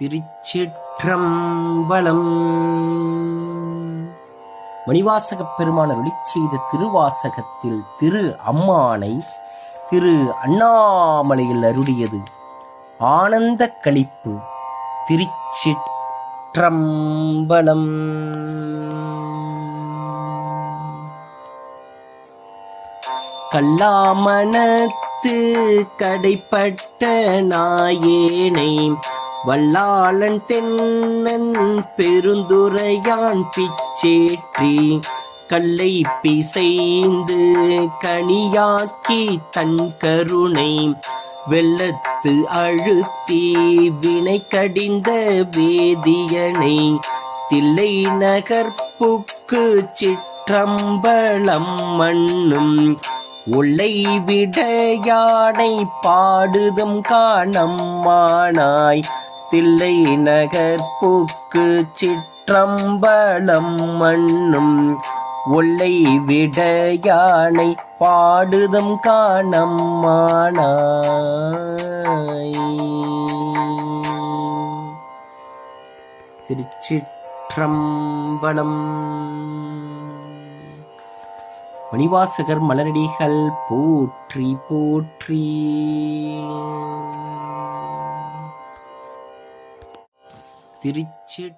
திருச்சிற்றம்பலம். மணிவாசகப் பெருமான் அருளிச் செய்த திருவாசகத்தில் திரு அம்மானை திரு அண்ணாமலையில் அருளியது ஆனந்த களிப்பு. திருச்சிற்றம்பலம். கல்லாமணத்து கடைப்பட்ட நாயேனை வல்லாளன் தென்னன் பெருந்துரையான் பிச்சேற்றி கல்லை பிசைந்து கனியாக்கி தன் கருணை வெள்ளத்து அழுத்தி வினை கடிந்த வேதியனை தில்லை நகர்ப்புக்கு சிற்றம்பலம் மண்ணும் உள்ளை விடையானை பாடுதம் காணம்மானாய் தில்லை நகர்ப்புக்கு சிற்றம்பலம் மண்ணும் உள்ளை விடையானை பாடுதம் காணம்மானாய். திருச்சிற்றம்பலம். மணிவாசகர் மலரடிகள் போற்றி போற்றி. திருச்சி